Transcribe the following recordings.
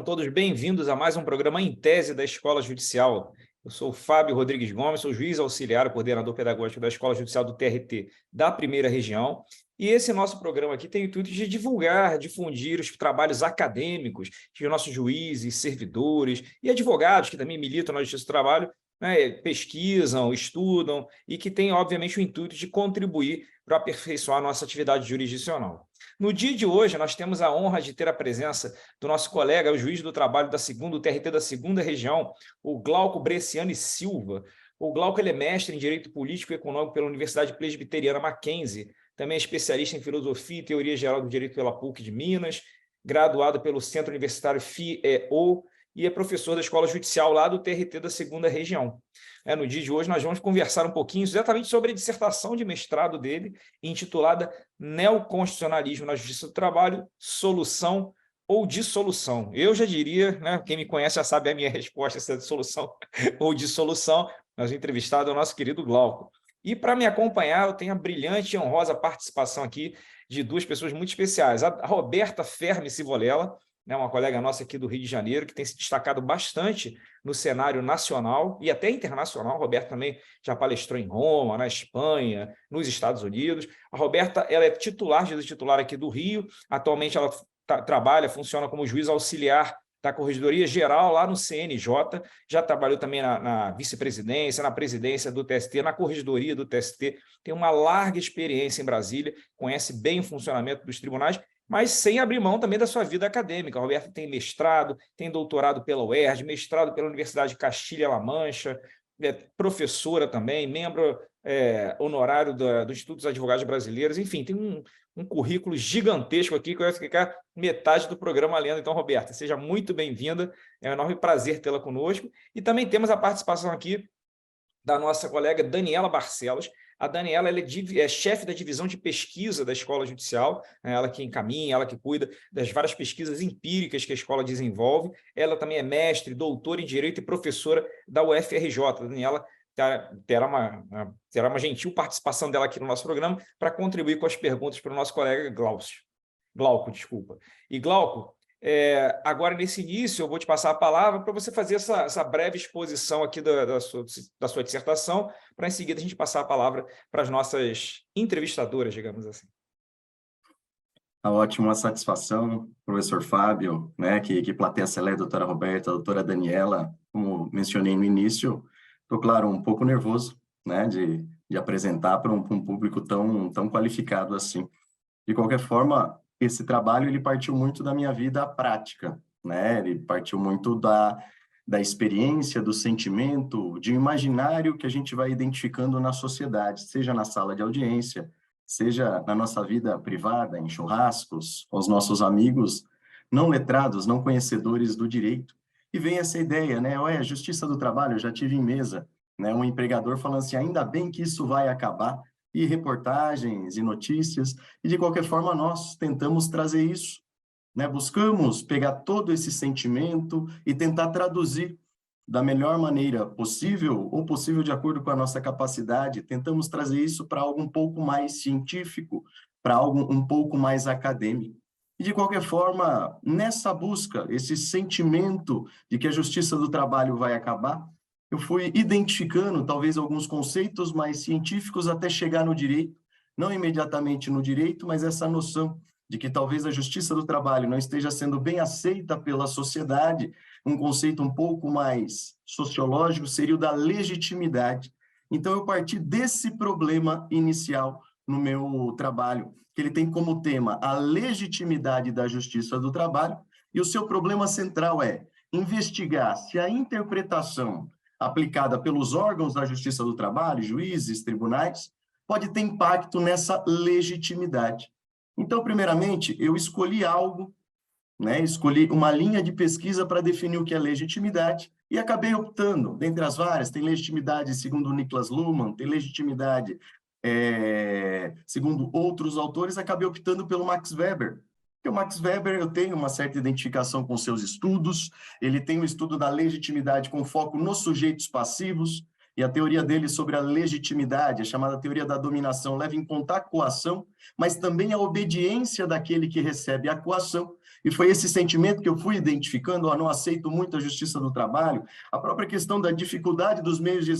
todos bem-vindos a mais um programa Em Tese da Escola Judicial. Eu sou o Fábio Rodrigues Gomes, sou juiz auxiliar, coordenador pedagógico da Escola Judicial do TRT da Primeira Região. E esse nosso programa aqui tem o intuito de divulgar, difundir os trabalhos acadêmicos de nossos juízes, servidores e advogados que também militam na Justiça do Trabalho, né, pesquisam, estudam e que têm, obviamente, o intuito de contribuir para aperfeiçoar a nossa atividade jurisdicional. No dia de hoje, nós temos a honra de ter a presença do nosso colega, o juiz do trabalho do TRT da Segunda Região, o Glauco Bresciani Silva. O Glauco ele é mestre em Direito Político e Econômico pela Universidade Presbiteriana Mackenzie, também é especialista em Filosofia e Teoria Geral do Direito pela PUC de Minas, graduado pelo Centro Universitário FIEO e é professor da Escola Judicial lá do TRT da Segunda Região. No dia de hoje, nós vamos conversar um pouquinho exatamente sobre a dissertação de mestrado dele, intitulada Neoconstitucionalismo na Justiça do Trabalho, Solução ou Dissolução. Eu já diria, né, quem me conhece já sabe a minha resposta, se é dissolução ou dissolução. Nós entrevistado é o nosso querido Glauco. E para me acompanhar, eu tenho a brilhante e honrosa participação aqui de duas pessoas muito especiais. A Roberta Fermi Civolela, uma colega nossa aqui do Rio de Janeiro, que tem se destacado bastante no cenário nacional e até internacional. A Roberta também já palestrou em Roma, na Espanha, nos Estados Unidos. A Roberta ela é titular aqui do Rio. Atualmente ela funciona como juiz auxiliar da Corregedoria Geral lá no CNJ. Já trabalhou também na vice-presidência, na presidência do TST, na Corregedoria do TST. Tem uma larga experiência em Brasília, conhece bem o funcionamento dos tribunais, mas sem abrir mão também da sua vida acadêmica. A Roberta tem mestrado, tem doutorado pela UERJ, mestrado pela Universidade de Castilha-La Mancha, é professora também, membro honorário do Instituto dos Advogados Brasileiros, enfim, tem um currículo gigantesco aqui que vai ficar metade do programa lendo. Então, Roberta, seja muito bem-vinda, é um enorme prazer tê-la conosco. E também temos a participação aqui da nossa colega Daniela Barcelos. A Daniela ela é chefe da divisão de pesquisa da Escola Judicial, ela que encaminha, ela que cuida das várias pesquisas empíricas que a escola desenvolve. Ela também é mestre, doutora em Direito e professora da UFRJ. A Daniela terá uma gentil participação dela aqui no nosso programa para contribuir com as perguntas para o nosso colega Glauco. E Glauco, agora nesse início eu vou te passar a palavra para você fazer essa breve exposição aqui da sua dissertação, para em seguida a gente passar a palavra para as nossas entrevistadoras, digamos assim. Ótima satisfação, professor Fábio, né, que plateia seleta, doutora Roberta, doutora Daniela, como mencionei no início, estou, claro, um pouco nervoso, né, de apresentar para um público tão qualificado assim. De qualquer forma, esse trabalho ele partiu muito da minha vida prática, né? Ele partiu muito da experiência, do sentimento, de um imaginário que a gente vai identificando na sociedade, seja na sala de audiência, seja na nossa vida privada, em churrascos, com os nossos amigos não letrados, não conhecedores do direito. E vem essa ideia, né? Olha, a Justiça do Trabalho, eu já tive em mesa, né? Um empregador falando assim, ainda bem que isso vai acabar, e reportagens e notícias, e de qualquer forma nós tentamos trazer isso, né? Buscamos pegar todo esse sentimento e tentar traduzir da melhor maneira possível, ou possível de acordo com a nossa capacidade, tentamos trazer isso para algo um pouco mais científico, para algo um pouco mais acadêmico. E de qualquer forma, nessa busca, esse sentimento de que a Justiça do Trabalho vai acabar, eu fui identificando talvez alguns conceitos mais científicos até chegar no direito, não imediatamente no direito, mas essa noção de que talvez a Justiça do Trabalho não esteja sendo bem aceita pela sociedade, um conceito um pouco mais sociológico seria o da legitimidade. Então eu parti desse problema inicial no meu trabalho, que ele tem como tema a legitimidade da Justiça do Trabalho, e o seu problema central é investigar se a interpretação aplicada pelos órgãos da Justiça do Trabalho, juízes, tribunais, pode ter impacto nessa legitimidade. Então, primeiramente, eu escolhi algo, né? Escolhi uma linha de pesquisa para definir o que é legitimidade e acabei optando, dentre as várias, tem legitimidade segundo Niklas Luhmann, tem legitimidade segundo outros autores, acabei optando pelo Max Weber. Porque o Max Weber, eu tenho uma certa identificação com seus estudos, ele tem um estudo da legitimidade com foco nos sujeitos passivos, e a teoria dele sobre a legitimidade, a chamada teoria da dominação, leva em conta a coação, mas também a obediência daquele que recebe a coação. E foi esse sentimento que eu fui identificando, não aceito muito a justiça do trabalho, a própria questão da dificuldade dos meios de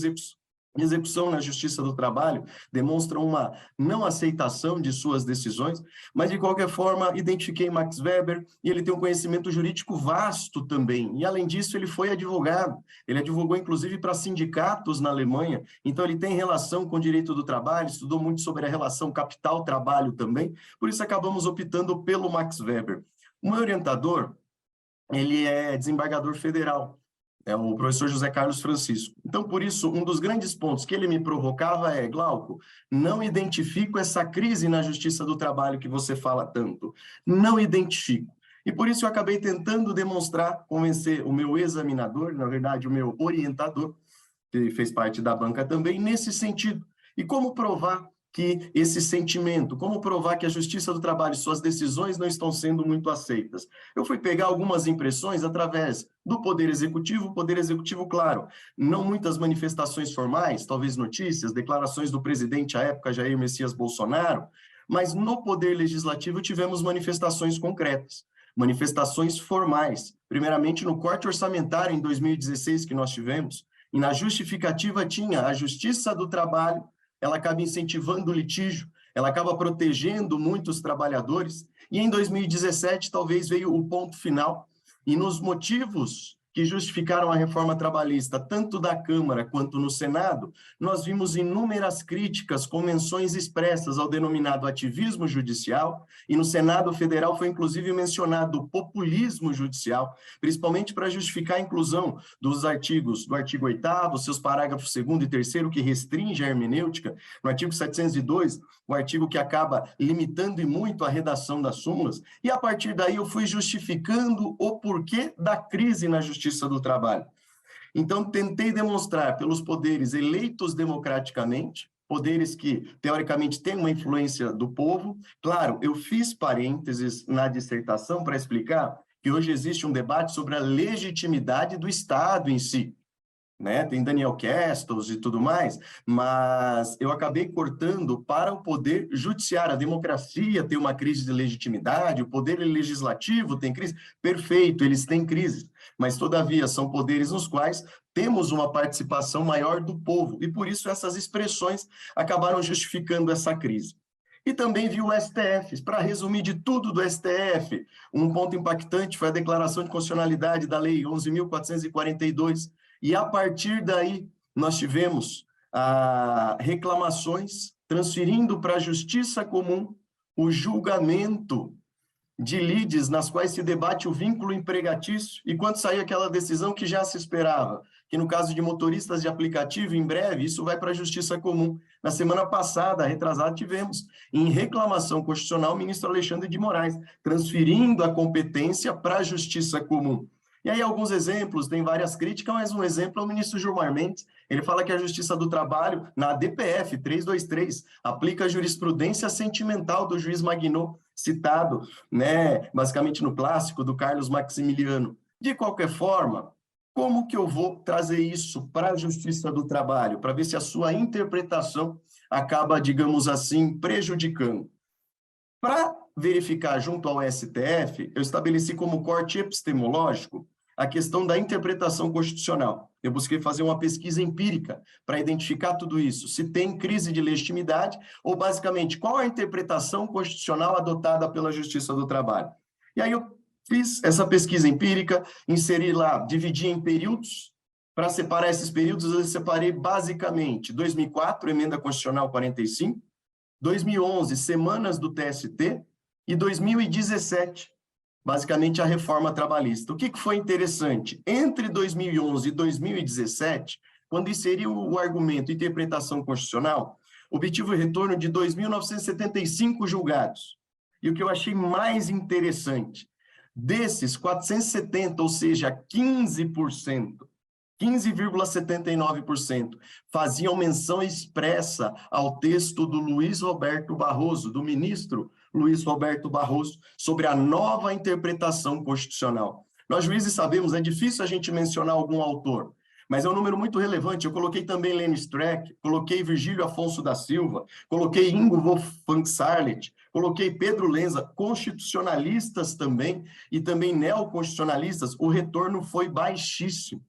execução na justiça do trabalho demonstra uma não aceitação de suas decisões, mas de qualquer forma identifiquei Max Weber e ele tem um conhecimento jurídico vasto também, e além disso ele foi advogado, ele advogou inclusive para sindicatos na Alemanha, então ele tem relação com o direito do trabalho, estudou muito sobre a relação capital-trabalho também, por isso acabamos optando pelo Max Weber. O meu orientador, ele é desembargador federal, é o professor José Carlos Francisco. Então, por isso, um dos grandes pontos que ele me provocava é, Glauco, não identifico essa crise na justiça do trabalho que você fala tanto. Não identifico. E por isso eu acabei tentando demonstrar, convencer o meu examinador, na verdade, o meu orientador, que fez parte da banca também, nesse sentido. E como provar que esse sentimento, como provar que a justiça do trabalho e suas decisões não estão sendo muito aceitas? Eu fui pegar algumas impressões através do Poder Executivo, claro, não muitas manifestações formais, talvez notícias, declarações do presidente à época, Jair Messias Bolsonaro, mas no Poder Legislativo tivemos manifestações concretas, manifestações formais, primeiramente no corte orçamentário em 2016 que nós tivemos, e na justificativa tinha a justiça do trabalho, ela acaba incentivando o litígio, ela acaba protegendo muitos trabalhadores, e em 2017 talvez veio o ponto final, e nos motivos que justificaram a reforma trabalhista, tanto da Câmara quanto no Senado, nós vimos inúmeras críticas com menções expressas ao denominado ativismo judicial, e no Senado Federal foi inclusive mencionado o populismo judicial, principalmente para justificar a inclusão dos artigos, do artigo 8º, seus parágrafos 2º e 3º, que restringe a hermenêutica, no artigo 702, o artigo que acaba limitando e muito a redação das súmulas, e a partir daí eu fui justificando o porquê da crise na justiça do trabalho. Então, tentei demonstrar pelos poderes eleitos democraticamente, poderes que, teoricamente, têm uma influência do povo. Claro, eu fiz parênteses na dissertação para explicar que hoje existe um debate sobre a legitimidade do Estado em si, né? Tem Daniel Kestels e tudo mais, mas eu acabei cortando para o poder judiciário. A democracia tem uma crise de legitimidade, o poder legislativo tem crise. Perfeito, eles têm crise, mas todavia são poderes nos quais temos uma participação maior do povo, e por isso essas expressões acabaram justificando essa crise. E também vi o STF, para resumir de tudo do STF, um ponto impactante foi a declaração de constitucionalidade da Lei 11.442, e a partir daí nós tivemos reclamações transferindo para a Justiça Comum o julgamento de lides nas quais se debate o vínculo empregatício, e quando sair aquela decisão que já se esperava, que no caso de motoristas de aplicativo, em breve, isso vai para a Justiça Comum. Na semana passada, retrasada, tivemos em reclamação constitucional o ministro Alexandre de Moraes, transferindo a competência para a Justiça Comum. E aí alguns exemplos, tem várias críticas, mas um exemplo é o ministro Gilmar Mendes, ele fala que a Justiça do Trabalho, na DPF 323, aplica a jurisprudência sentimental do juiz Magnot, citado, né, basicamente no clássico do Carlos Maximiliano. De qualquer forma, como que eu vou trazer isso para a Justiça do Trabalho, para ver se a sua interpretação acaba, digamos assim, prejudicando? Para verificar junto ao STF, eu estabeleci como corte epistemológico a questão da interpretação constitucional. Eu busquei fazer uma pesquisa empírica para identificar tudo isso, se tem crise de legitimidade ou, basicamente, qual a interpretação constitucional adotada pela Justiça do Trabalho. E aí eu fiz essa pesquisa empírica, inseri lá, dividi em períodos. Para separar esses períodos, eu separei basicamente 2004, Emenda Constitucional 45, 2011, semanas do TST, e 2017, basicamente a reforma trabalhista. O que foi interessante? Entre 2011 e 2017, quando inseriu o argumento interpretação constitucional, obtive o retorno de 2.975 julgados. E o que eu achei mais interessante, desses 470, ou seja, 15%, 15,79%, faziam menção expressa ao texto do Luiz Roberto Barroso, do ministro Luiz Roberto Barroso, sobre a nova interpretação constitucional. Nós, juízes, sabemos, é difícil a gente mencionar algum autor, mas é um número muito relevante. Eu coloquei também Lenny Streck, coloquei Virgílio Afonso da Silva, coloquei Ingo Wolf-Van-Sarlet, coloquei Pedro Lenza, constitucionalistas também, e também neoconstitucionalistas. O retorno foi baixíssimo.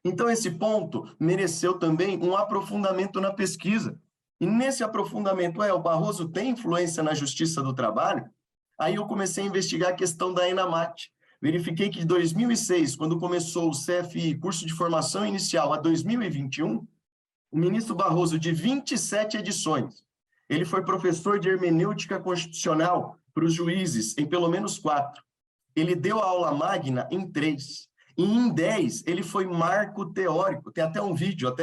Então, esse ponto mereceu também um aprofundamento na pesquisa. E nesse aprofundamento, o Barroso tem influência na Justiça do Trabalho? Aí eu comecei a investigar a questão da ENAMAT. Verifiquei que de 2006, quando começou o CFI, Curso de Formação Inicial, a 2021, o ministro Barroso, de 27 edições, ele foi professor de hermenêutica constitucional para os juízes, em pelo menos 4. Ele deu a aula magna em 3. E em 10, ele foi marco teórico. Tem até um vídeo,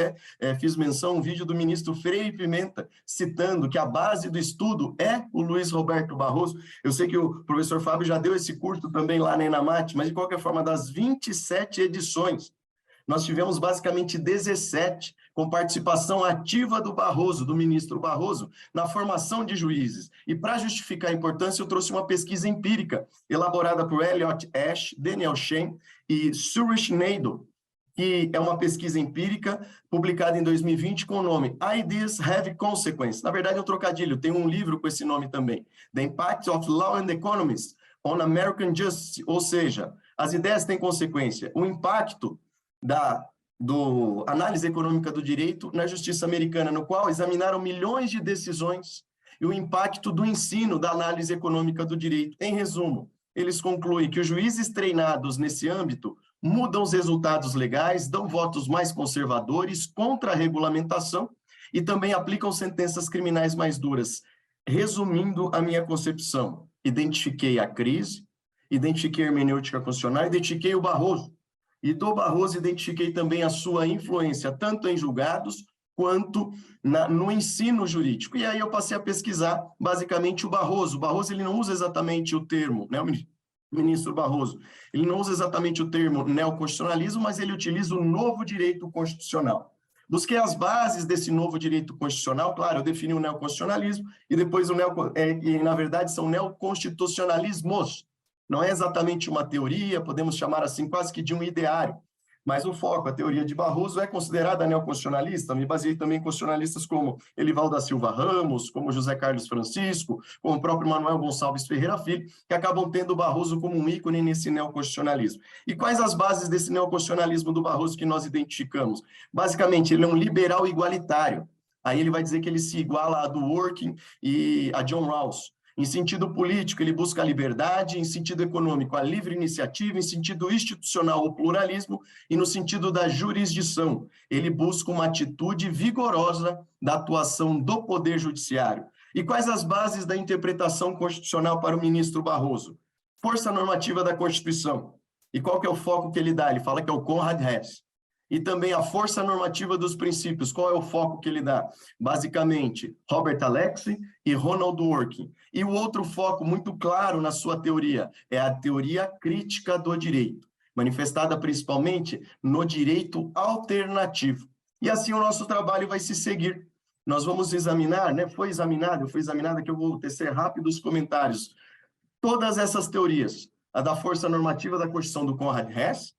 fiz menção, um vídeo do ministro Freire Pimenta, citando que a base do estudo é o Luiz Roberto Barroso. Eu sei que o professor Fábio já deu esse curso também lá na ENAMAT, mas de qualquer forma, das 27 edições, nós tivemos basicamente 17, com participação ativa do Barroso, do ministro Barroso, na formação de juízes. E para justificar a importância, eu trouxe uma pesquisa empírica, elaborada por Elliot Ash, Daniel Shen e Suresh Naidu, que é uma pesquisa empírica publicada em 2020 com o nome Ideas Have Consequences. Na verdade, é um trocadilho, tem um livro com esse nome também. The Impact of Law and Economics on American Justice, ou seja, as ideias têm consequência. O impacto do análise econômica do direito na justiça americana, no qual examinaram milhões de decisões e o impacto do ensino da análise econômica do direito. Em resumo, eles concluem que os juízes treinados nesse âmbito mudam os resultados legais, dão votos mais conservadores contra a regulamentação e também aplicam sentenças criminais mais duras. Resumindo a minha concepção, identifiquei a crise, identifiquei a hermenêutica constitucional, identifiquei o Barroso. E do Barroso identifiquei também a sua influência, tanto em julgados quanto no ensino jurídico. E aí eu passei a pesquisar, basicamente, o Barroso. O Barroso ele não usa exatamente o termo, né, o ministro Barroso, ele não usa exatamente o termo neoconstitucionalismo, mas ele utiliza o novo direito constitucional. Busquei as bases desse novo direito constitucional, claro, eu defini o neoconstitucionalismo, e depois e na verdade são neoconstitucionalismos. Não é exatamente uma teoria, podemos chamar assim quase que de um ideário, mas o foco, a teoria de Barroso é considerada neoconstitucionalista. Me baseei também em constitucionalistas como Elivaldo da Silva Ramos, como José Carlos Francisco, como o próprio Manuel Gonçalves Ferreira Filho, que acabam tendo o Barroso como um ícone nesse neoconstitucionalismo. E quais as bases desse neoconstitucionalismo do Barroso que nós identificamos? Basicamente, ele é um liberal igualitário. Aí ele vai dizer que ele se iguala a Dworkin e a John Rawls. Em sentido político, ele busca a liberdade, em sentido econômico, a livre iniciativa, em sentido institucional, o pluralismo, e no sentido da jurisdição, ele busca uma atitude vigorosa da atuação do Poder Judiciário. E quais as bases da interpretação constitucional para o ministro Barroso? Força normativa da Constituição. E qual que é o foco que ele dá? Ele fala que é o Conrad Hess. E também a força normativa dos princípios. Qual é o foco que ele dá? Basicamente, Robert Alexie e Ronald Dworkin. E o outro foco muito claro na sua teoria é a teoria crítica do direito, manifestada principalmente no direito alternativo. E assim o nosso trabalho vai se seguir. Nós vamos examinar, né? Foi examinada, que eu vou tecer rápido os comentários. Todas essas teorias, a da força normativa da Constituição do Conrad Hess,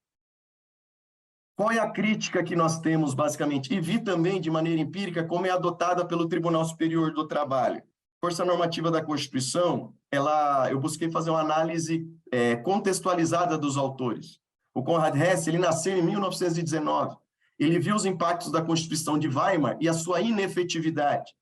qual é a crítica que nós temos, basicamente? E vi também, de maneira empírica, como é adotada pelo Tribunal Superior do Trabalho. Força normativa da Constituição, eu busquei fazer uma análise contextualizada dos autores. O Conrad Hess, ele nasceu em 1919. Ele viu os impactos da Constituição de Weimar e a sua inefetividade.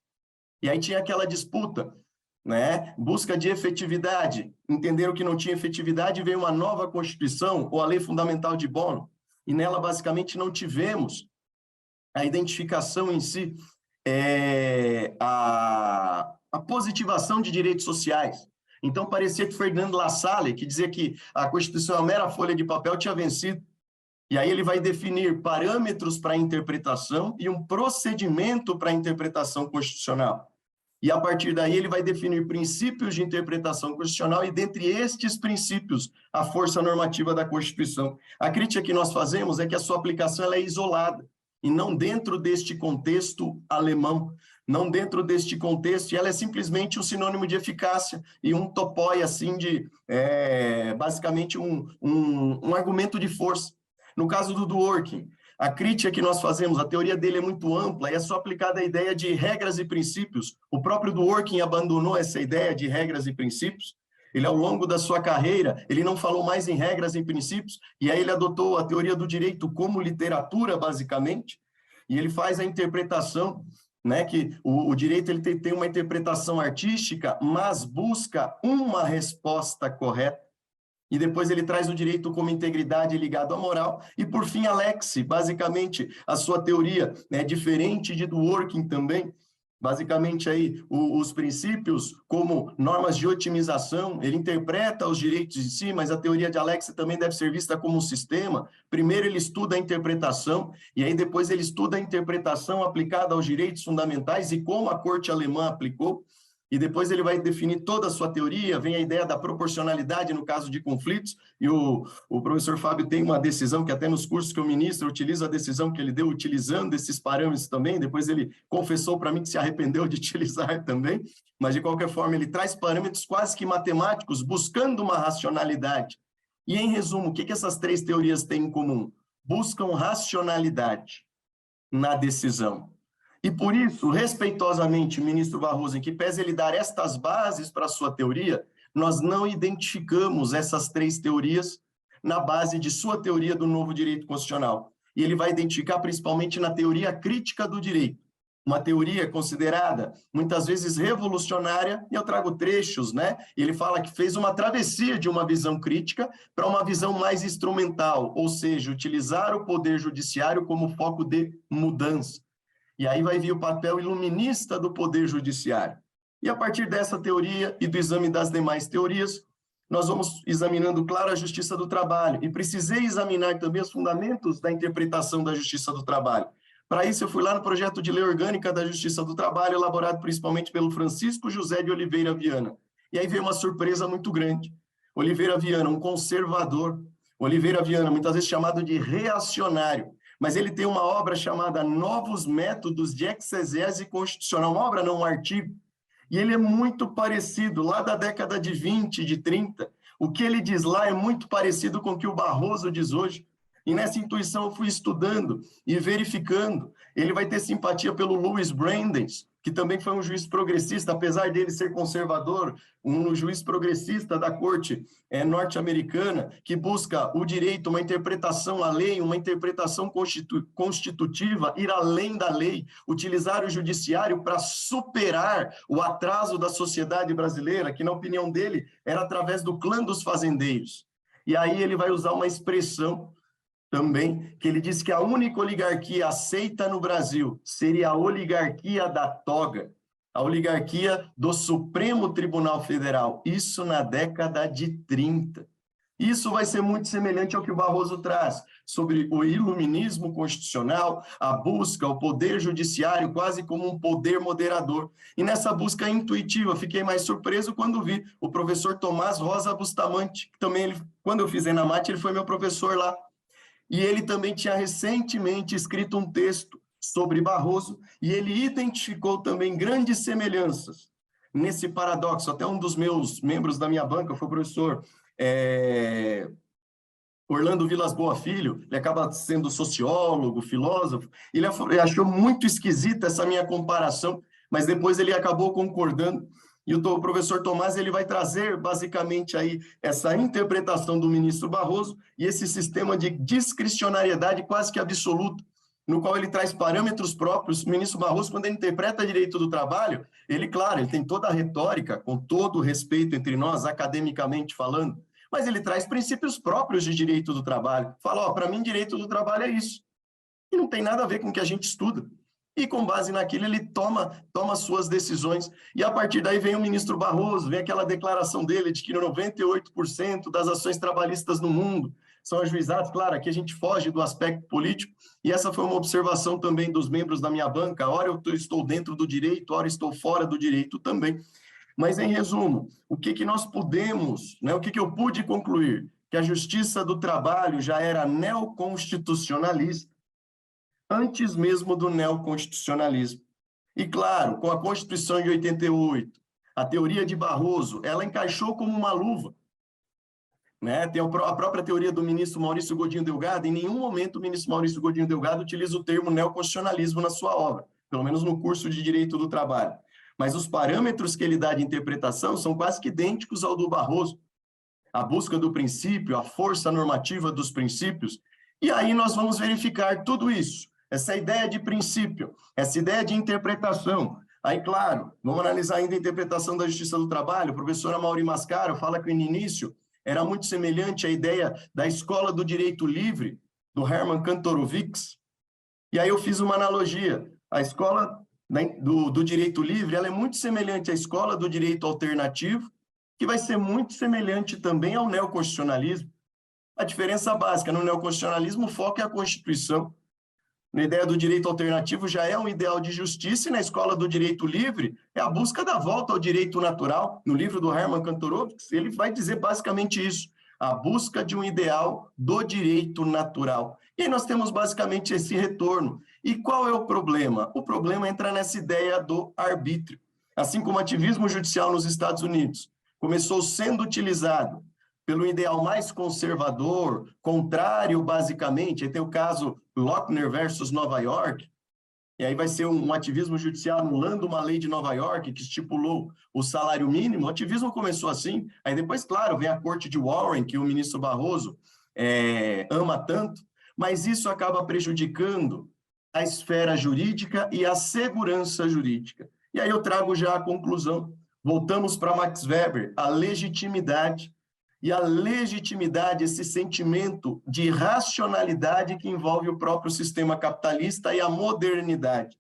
E aí tinha aquela disputa, né? Busca de efetividade. Entenderam que não tinha efetividade, veio uma nova Constituição, ou a Lei Fundamental de Bonn, e nela, basicamente, não tivemos a identificação em si, a positivação de direitos sociais. Então, parecia que Ferdinand Lassalle, que dizia que a Constituição é uma mera folha de papel, tinha vencido. E aí ele vai definir parâmetros para a interpretação e um procedimento para a interpretação constitucional. E, a partir daí, ele vai definir princípios de interpretação constitucional e, dentre estes princípios, a força normativa da Constituição. A crítica que nós fazemos é que a sua aplicação ela é isolada, e não dentro deste contexto alemão, não dentro deste contexto, e ela é simplesmente um sinônimo de eficácia e um topói, assim, basicamente um argumento de força. No caso do Dworkin, A crítica que nós fazemos, a teoria dele é muito ampla e é só aplicada a ideia de regras e princípios. O próprio Dworkin abandonou essa ideia de regras e princípios. Ele, ao longo da sua carreira, ele não falou mais em regras e princípios, e aí ele adotou a teoria do direito como literatura, basicamente, e ele faz a interpretação, né, que o direito ele tem uma interpretação artística, mas busca uma resposta correta. E depois ele traz o direito como integridade ligado à moral. E, por fim, Alex, basicamente, a sua teoria é diferente de Dworkin também. Basicamente, aí, os princípios como normas de otimização, ele interpreta os direitos em si, mas a teoria de Alex também deve ser vista como um sistema. Primeiro ele estuda a interpretação, e aí depois ele estuda a interpretação aplicada aos direitos fundamentais e como a corte alemã aplicou. E depois ele vai definir toda a sua teoria, vem a ideia da proporcionalidade no caso de conflitos, e o professor Fábio tem uma decisão que até nos cursos que eu ministro, utiliza a decisão que ele deu utilizando esses parâmetros também, depois ele confessou para mim que se arrependeu de utilizar também, mas de qualquer forma ele traz parâmetros quase que matemáticos, buscando uma racionalidade. E em resumo, o que essas três teorias têm em comum? Buscam racionalidade na decisão. E por isso, respeitosamente, ministro Barroso, em que pese ele dar estas bases para a sua teoria, nós não identificamos essas três teorias na base de sua teoria do novo direito constitucional. E ele vai identificar principalmente na teoria crítica do direito, uma teoria considerada muitas vezes revolucionária, e eu trago trechos, né? Ele fala que fez uma travessia de uma visão crítica para uma visão mais instrumental, ou seja, utilizar o poder judiciário como foco de mudança. E aí vai vir o papel iluminista do Poder Judiciário. E a partir dessa teoria e do exame das demais teorias, nós vamos examinando, claro, a Justiça do Trabalho. E precisei examinar também os fundamentos da interpretação da Justiça do Trabalho. Para isso, eu fui lá no projeto de lei orgânica da Justiça do Trabalho, elaborado principalmente pelo Francisco José de Oliveira Viana. E aí veio uma surpresa muito grande. Oliveira Viana, um conservador. Oliveira Viana, muitas vezes chamado de reacionário. Mas ele tem uma obra chamada Novos Métodos de Exegese Constitucional, uma obra, não um artigo, e ele é muito parecido, lá da década de 20, de 30, o que ele diz lá é muito parecido com o que o Barroso diz hoje, e nessa intuição eu fui estudando e verificando, ele vai ter simpatia pelo Louis Brandeis, que também foi um juiz progressista, apesar dele ser conservador, um juiz progressista da corte norte-americana, que busca o direito, uma interpretação à lei, uma interpretação constitutiva, ir além da lei, utilizar o judiciário para superar o atraso da sociedade brasileira, que na opinião dele era através do clã dos fazendeiros. E aí ele vai usar uma expressão também, que ele diz que a única oligarquia aceita no Brasil seria a oligarquia da toga, a oligarquia do Supremo Tribunal Federal, isso na década de 30. Isso vai ser muito semelhante ao que o Barroso traz, sobre o iluminismo constitucional, a busca, o poder judiciário quase como um poder moderador. E nessa busca intuitiva, fiquei mais surpreso quando vi o professor Tomás Rosa Bustamante, que também, quando eu fiz ENAMAT, ele foi meu professor lá. E ele também tinha recentemente escrito um texto sobre Barroso, e ele identificou também grandes semelhanças nesse paradoxo. Até um dos meus membros da minha banca foi o professor Orlando Vilas Boa Filho, ele acaba sendo sociólogo, filósofo, ele achou muito esquisita essa minha comparação, mas depois ele acabou concordando. E o professor Tomás ele vai trazer basicamente aí essa interpretação do ministro Barroso e esse sistema de discricionariedade quase que absoluta, no qual ele traz parâmetros próprios. O ministro Barroso, quando ele interpreta direito do trabalho, ele, claro, ele tem toda a retórica, com todo o respeito entre nós, academicamente falando, mas ele traz princípios próprios de direito do trabalho. Fala, para mim, direito do trabalho é isso. E não tem nada a ver com o que a gente estuda. E com base naquilo ele toma suas decisões. E a partir daí vem o ministro Barroso, vem aquela declaração dele de que 98% das ações trabalhistas no mundo são ajuizadas. Claro, aqui a gente foge do aspecto político, e essa foi uma observação também dos membros da minha banca. Ora eu estou dentro do direito, ora estou fora do direito também. Mas, em resumo, o que nós podemos, né, o que eu pude concluir? Que a Justiça do Trabalho já era neoconstitucionalista, antes mesmo do neoconstitucionalismo. E, claro, com a Constituição de 88, a teoria de Barroso, ela encaixou como uma luva né? Tem a própria teoria do ministro Maurício Godinho Delgado. Em nenhum momento o ministro Maurício Godinho Delgado utiliza o termo neoconstitucionalismo na sua obra, pelo menos no curso de Direito do Trabalho. Mas os parâmetros que ele dá de interpretação são quase que idênticos ao do Barroso. A busca do princípio, a força normativa dos princípios. E aí nós vamos verificar tudo isso, essa ideia de princípio, essa ideia de interpretação. Aí, claro, vamos analisar ainda a interpretação da Justiça do Trabalho. A professora Mauri Mascaro fala que no início era muito semelhante à ideia da escola do direito livre, do Herman Kantorowicz. E aí eu fiz uma analogia. A escola do direito livre, ela é muito semelhante à escola do direito alternativo, que vai ser muito semelhante também ao neoconstitucionalismo. A diferença básica, no neoconstitucionalismo o foco é a Constituição. Na ideia do direito alternativo já é um ideal de justiça, e na escola do direito livre é a busca da volta ao direito natural. No livro do Herman Kantorowicz, ele vai dizer basicamente isso, a busca de um ideal do direito natural. E aí nós temos basicamente esse retorno. E qual é o problema? O problema entra nessa ideia do arbítrio. Assim como o ativismo judicial nos Estados Unidos começou sendo utilizado pelo ideal mais conservador, contrário, basicamente, aí tem o caso Lochner versus Nova York, e aí vai ser um ativismo judicial anulando uma lei de Nova York que estipulou o salário mínimo. O ativismo começou assim, aí depois, claro, vem a corte de Warren, que o ministro Barroso ama tanto, mas isso acaba prejudicando a esfera jurídica e a segurança jurídica. E aí eu trago já a conclusão. Voltamos para Max Weber, a legitimidade. E a legitimidade, esse sentimento de racionalidade que envolve o próprio sistema capitalista e a modernidade.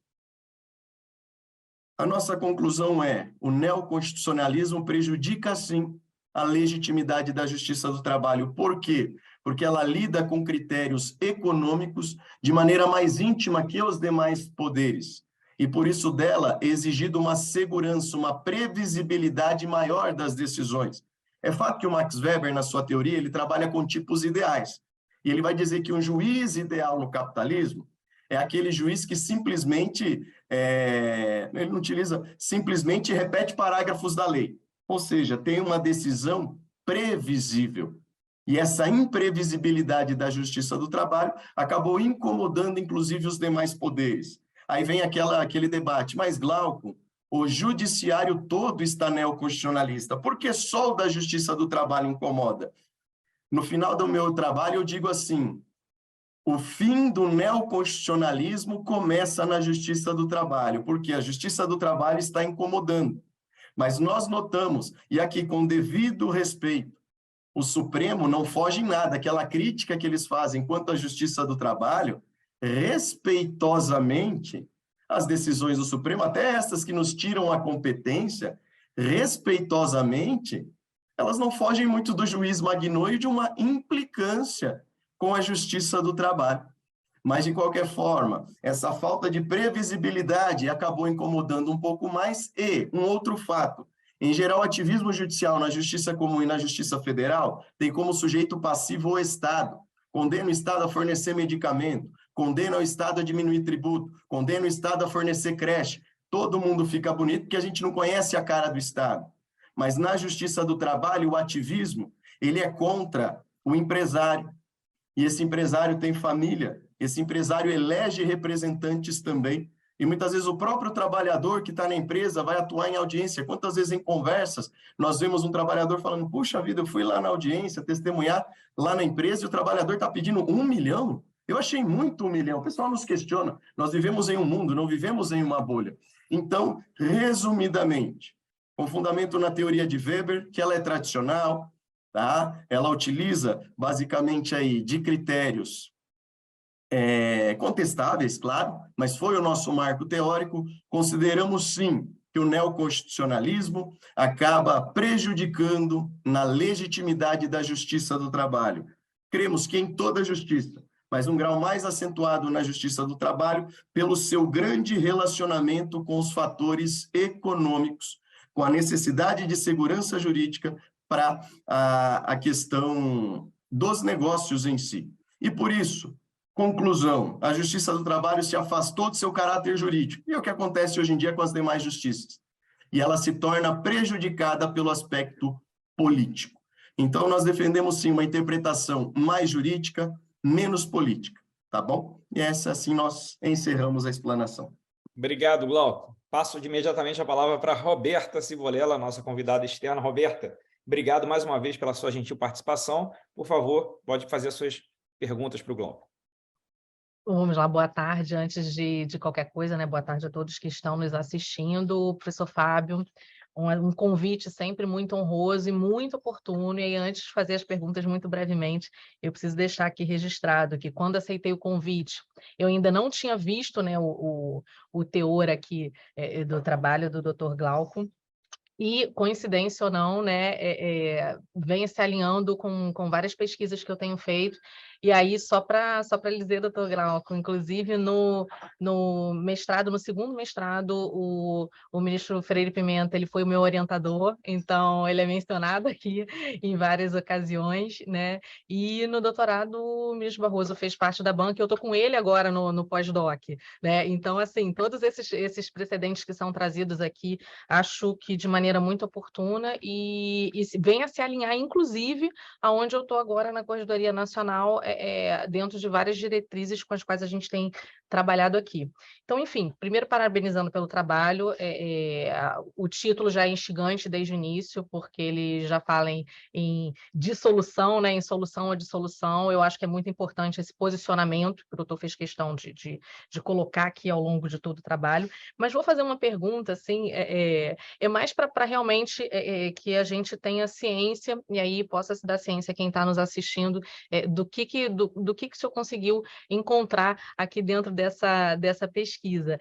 A nossa conclusão é: o neoconstitucionalismo prejudica, sim, a legitimidade da Justiça do Trabalho. Por quê? Porque ela lida com critérios econômicos de maneira mais íntima que os demais poderes. E por isso dela é exigido uma segurança, uma previsibilidade maior das decisões. É fato que o Max Weber, na sua teoria, ele trabalha com tipos ideais. E ele vai dizer que um juiz ideal no capitalismo é aquele juiz que simplesmente, ele não utiliza, simplesmente repete parágrafos da lei. Ou seja, tem uma decisão previsível. E essa imprevisibilidade da Justiça do Trabalho acabou incomodando, inclusive, os demais poderes. Aí vem aquele debate, mas Glauco, o judiciário todo está neoconstitucionalista. Por que só o da Justiça do Trabalho incomoda? No final do meu trabalho, eu digo assim: o fim do neoconstitucionalismo começa na Justiça do Trabalho, porque a Justiça do Trabalho está incomodando. Mas nós notamos, e aqui com devido respeito, o Supremo não foge em nada. Aquela crítica que eles fazem quanto à Justiça do Trabalho, respeitosamente, as decisões do Supremo, até essas que nos tiram a competência, respeitosamente, elas não fogem muito do juiz Magnoi e de uma implicância com a Justiça do Trabalho. Mas, de qualquer forma, essa falta de previsibilidade acabou incomodando um pouco mais. E um outro fato: em geral, o ativismo judicial na Justiça Comum e na Justiça Federal tem como sujeito passivo o Estado. Condena o Estado a fornecer medicamento, condena o Estado a diminuir tributo, condena o Estado a fornecer creche. Todo mundo fica bonito porque a gente não conhece a cara do Estado. Mas na Justiça do Trabalho, o ativismo, ele é contra o empresário. E esse empresário tem família, esse empresário elege representantes também. E muitas vezes o próprio trabalhador que está na empresa vai atuar em audiência. Quantas vezes em conversas nós vemos um trabalhador falando: puxa vida, eu fui lá na audiência testemunhar lá na empresa e o trabalhador está pedindo 1 milhão? Eu achei muito 1 milhão. O pessoal nos questiona. Nós vivemos em um mundo, não vivemos em uma bolha. Então, resumidamente, com fundamento na teoria de Weber, que ela é tradicional, tá? Ela utiliza basicamente aí de critérios contestáveis, claro, mas foi o nosso marco teórico. Consideramos, sim, que o neoconstitucionalismo acaba prejudicando na legitimidade da Justiça do Trabalho. Cremos que em toda a justiça, mas um grau mais acentuado na Justiça do Trabalho, pelo seu grande relacionamento com os fatores econômicos, com a necessidade de segurança jurídica para a questão dos negócios em si. E por isso, conclusão: a Justiça do Trabalho se afastou de seu caráter jurídico, e é o que acontece hoje em dia com as demais justiças, e ela se torna prejudicada pelo aspecto político. Então, nós defendemos, sim, uma interpretação mais jurídica, menos política, tá bom? E essa, assim, nós encerramos a explanação. Obrigado, Glauco. Passo imediatamente a palavra para Roberta Civolela, nossa convidada externa. Roberta, obrigado mais uma vez pela sua gentil participação. Por favor, pode fazer as suas perguntas para o Glauco. Vamos lá, boa tarde. Antes de qualquer coisa, né? Boa tarde a todos que estão nos assistindo. Professor Fábio, um convite sempre muito honroso e muito oportuno. E aí, antes de fazer as perguntas muito brevemente, eu preciso deixar aqui registrado que quando aceitei o convite, eu ainda não tinha visto, né, o teor aqui do trabalho do Dr. Glauco. E, coincidência ou não, né, vem se alinhando com várias pesquisas que eu tenho feito. E aí, só para lhe dizer, doutor Glauco, inclusive no mestrado, no segundo mestrado, o ministro Freire Pimenta, ele foi o meu orientador, então ele é mencionado aqui em várias ocasiões, né? E no doutorado, o ministro Barroso fez parte da banca, e eu estou com ele agora no pós-doc, né? Então, assim, todos esses precedentes que são trazidos aqui, acho que de maneira muito oportuna e venha se alinhar, inclusive, aonde eu estou agora na Corregedoria Nacional, dentro de várias diretrizes com as quais a gente tem trabalhado aqui. Então, enfim, primeiro parabenizando pelo trabalho, o título já é instigante desde o início, porque ele já fala em dissolução, né, em solução ou dissolução. Eu acho que é muito importante esse posicionamento, que o doutor fez questão de colocar aqui ao longo de todo o trabalho. Mas vou fazer uma pergunta, assim, é mais para realmente que a gente tenha ciência, e aí possa se dar ciência quem está nos assistindo, do que o senhor conseguiu encontrar aqui dentro dessa pesquisa.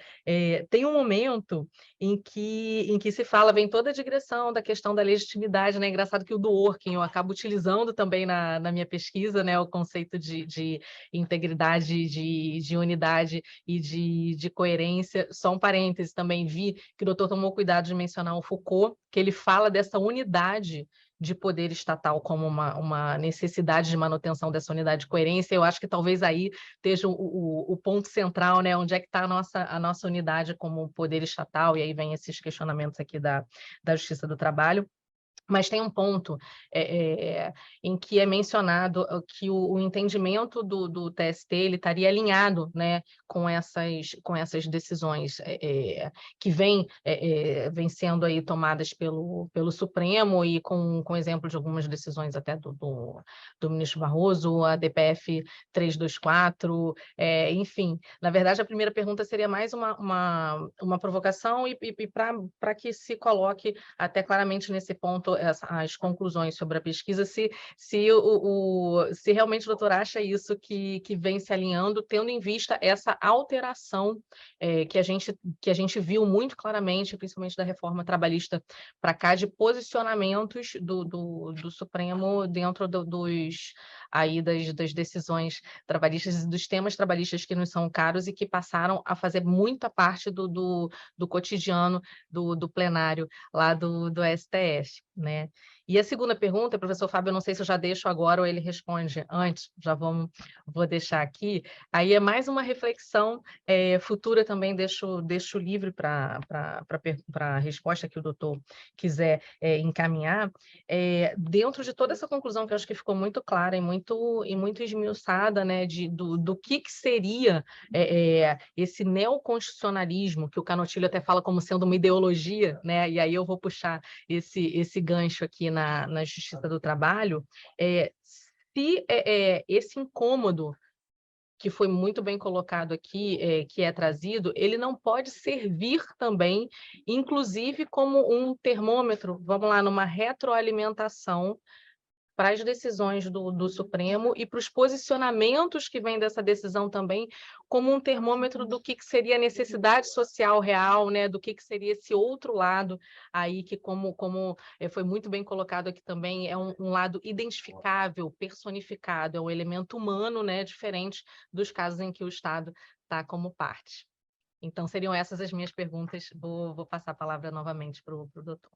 Tem um momento em que se fala, vem toda a digressão da questão da legitimidade, né? Engraçado que o do Orkin eu acabo utilizando também na minha pesquisa, né? O conceito de integridade, de unidade e de coerência. Só um parêntese, também vi que o doutor tomou cuidado de mencionar o Foucault, que ele fala dessa unidade de poder estatal como uma necessidade de manutenção dessa unidade de coerência. Eu acho que talvez aí esteja o ponto central, né? Onde é que está a nossa unidade como poder estatal, e aí vem esses questionamentos aqui da Justiça do Trabalho. Mas tem um ponto em que é mencionado que o entendimento do TST ele estaria alinhado, né, com essas decisões que vêm sendo aí tomadas pelo Supremo, e com exemplo de algumas decisões até do ministro Barroso, a DPF 324, enfim. Na verdade, a primeira pergunta seria mais uma provocação e para que se coloque até claramente nesse ponto as conclusões sobre a pesquisa, se realmente o doutor acha isso que vem se alinhando, tendo em vista essa alteração que a gente viu muito claramente, principalmente da reforma trabalhista para cá, de posicionamentos do Supremo dentro das decisões trabalhistas e dos temas trabalhistas que nos são caros e que passaram a fazer muita parte do cotidiano do plenário lá do STF, né? E a segunda pergunta, professor Fábio, eu não sei se eu já deixo agora ou ele responde antes, vou deixar aqui. Aí é mais uma reflexão futura também, deixo livre para a resposta que o doutor quiser encaminhar. Dentro de toda essa conclusão, que eu acho que ficou muito clara e muito esmiuçada, né, do que seria esse neoconstitucionalismo, que o Canottilho até fala como sendo uma ideologia, né? E aí eu vou puxar esse gancho aqui na Justiça do Trabalho, se esse incômodo que foi muito bem colocado aqui, que é trazido, ele não pode servir também, inclusive, como um termômetro, vamos lá, numa retroalimentação para as decisões do Supremo e para os posicionamentos que vêm dessa decisão também, como um termômetro do que seria a necessidade social real, né? Do que seria esse outro lado aí, que como foi muito bem colocado aqui também, é um lado identificável, personificado, é um elemento humano, né? Diferente dos casos em que o Estado está como parte. Então, seriam essas as minhas perguntas. Vou passar a palavra novamente para o doutor.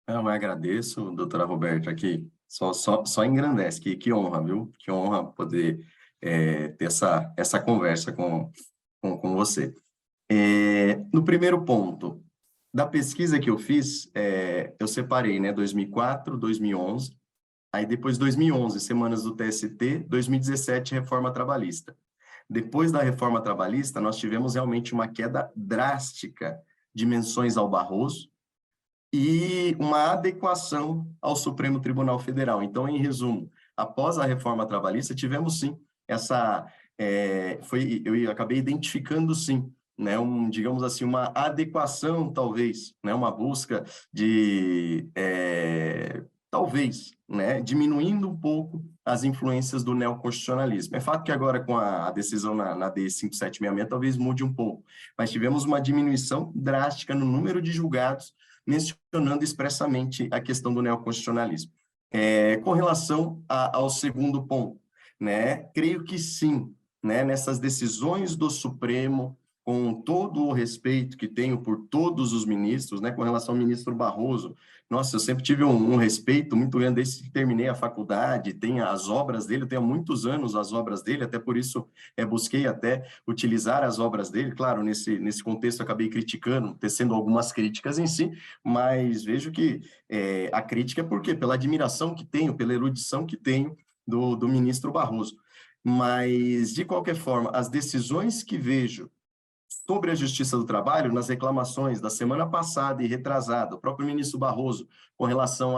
Eu agradeço, doutora Roberta, aqui só engrandece, que honra, viu? Que honra poder ter essa conversa com você. No primeiro ponto, da pesquisa que eu fiz, eu separei, né, 2004, 2011, Aí depois 2011, semanas do TST, 2017, reforma trabalhista. Depois da reforma trabalhista, nós tivemos realmente uma queda drástica de menções ao Barroso e uma adequação ao Supremo Tribunal Federal. Então, em resumo, após a reforma trabalhista, tivemos sim essa... eu acabei identificando sim, né, digamos assim, uma adequação, talvez, né, uma busca de... talvez, né, diminuindo um pouco as influências do neoconstitucionalismo. É fato que agora, com a decisão na D 5766, talvez mude um pouco, mas tivemos uma diminuição drástica no número de julgados, mencionando expressamente a questão do neoconstitucionalismo. Com relação ao segundo ponto, né, creio que sim, né, nessas decisões do Supremo, com todo o respeito que tenho por todos os ministros, né, com relação ao ministro Barroso, nossa, eu sempre tive um respeito muito grande desde que terminei a faculdade, tem as obras dele, eu tenho há muitos anos as obras dele, até por isso busquei até utilizar as obras dele, claro, nesse contexto acabei criticando, tecendo algumas críticas em si, mas vejo que a crítica é porque pela admiração que tenho, pela erudição que tenho do ministro Barroso. Mas, de qualquer forma, as decisões que vejo sobre a Justiça do Trabalho, nas reclamações da semana passada e retrasada, o próprio ministro Barroso, com relação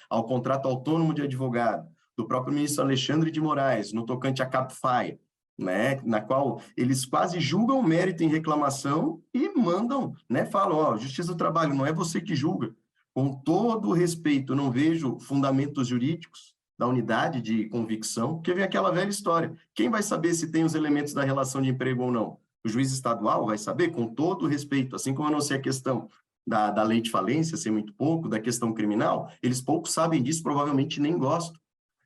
ao contrato autônomo de advogado, do próprio ministro Alexandre de Moraes, no tocante à CAPFAI, né, na qual eles quase julgam mérito em reclamação e mandam, né, falam, ó, Justiça do Trabalho, não é você que julga. Com todo o respeito, eu não vejo fundamentos jurídicos da unidade de convicção, porque vem aquela velha história. Quem vai saber se tem os elementos da relação de emprego ou não? O juiz estadual vai saber, com todo o respeito, assim como eu não sei a questão da lei de falência, sei muito pouco, da questão criminal, eles pouco sabem disso, provavelmente nem gostam.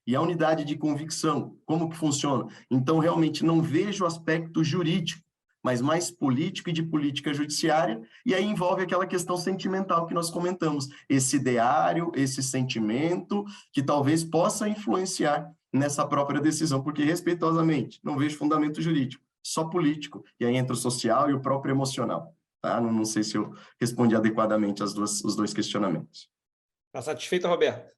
E a unidade de convicção, como que funciona? Então, realmente, não vejo o aspecto jurídico, mas mais político e de política judiciária, e aí envolve aquela questão sentimental que nós comentamos, esse ideário, esse sentimento, que talvez possa influenciar nessa própria decisão, porque, respeitosamente, não vejo fundamento jurídico, só político, e aí entra o social e o próprio emocional. Tá? Não sei se eu respondi adequadamente os dois questionamentos. Está satisfeito, Roberto?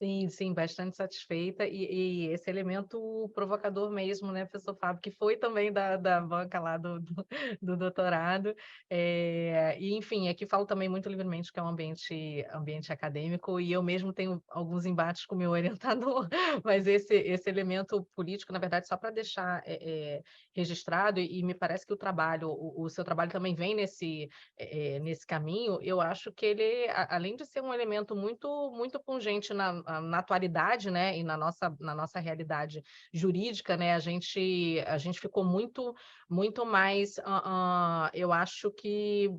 Sim, sim, bastante satisfeita, e esse elemento provocador mesmo, né, professor Fábio, que foi também da banca lá do doutorado, e enfim, aqui falo também muito livremente que é um ambiente acadêmico, e eu mesmo tenho alguns embates com o meu orientador, mas esse elemento político, na verdade, só para deixar registrado, e me parece que o seu trabalho também vem nesse caminho, eu acho que ele, além de ser um elemento muito, muito pungente na atualidade, né, e na nossa realidade jurídica, né, a gente ficou muito mais, eu acho que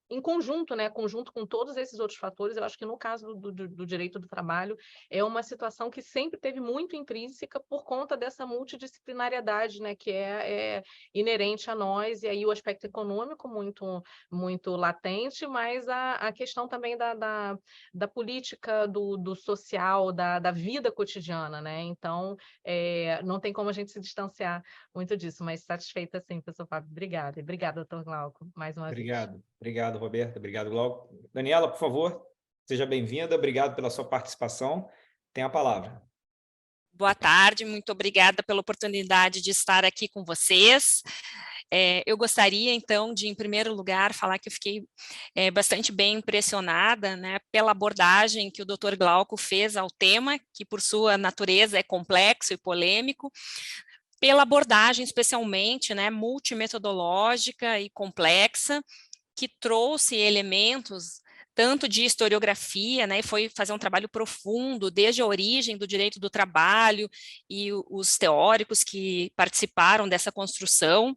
em conjunto, né, conjunto com todos esses outros fatores, eu acho que no caso do direito do trabalho é uma situação que sempre teve muito intrínseca por conta dessa multidisciplinariedade, né, que é inerente a nós, e aí o aspecto econômico muito, muito latente, mas a questão também da política, do social, da vida cotidiana, né, então não tem como a gente se distanciar muito disso, mas satisfeita sim, professor Fábio, obrigada, e obrigada, doutor Glauco, mais uma vez. Obrigado, Roberto. Obrigado, Glauco. Daniela, por favor, seja bem-vinda. Obrigado pela sua participação. Tem a palavra. Boa tarde, muito obrigada pela oportunidade de estar aqui com vocês. Eu gostaria, então, de, em primeiro lugar, falar que eu fiquei bastante bem impressionada, né, pela abordagem que o Dr. Glauco fez ao tema, que, por sua natureza, é complexo e polêmico, pela abordagem, especialmente, né, multimetodológica e complexa, que trouxe elementos tanto de historiografia, né, e foi fazer um trabalho profundo, desde a origem do direito do trabalho e os teóricos que participaram dessa construção,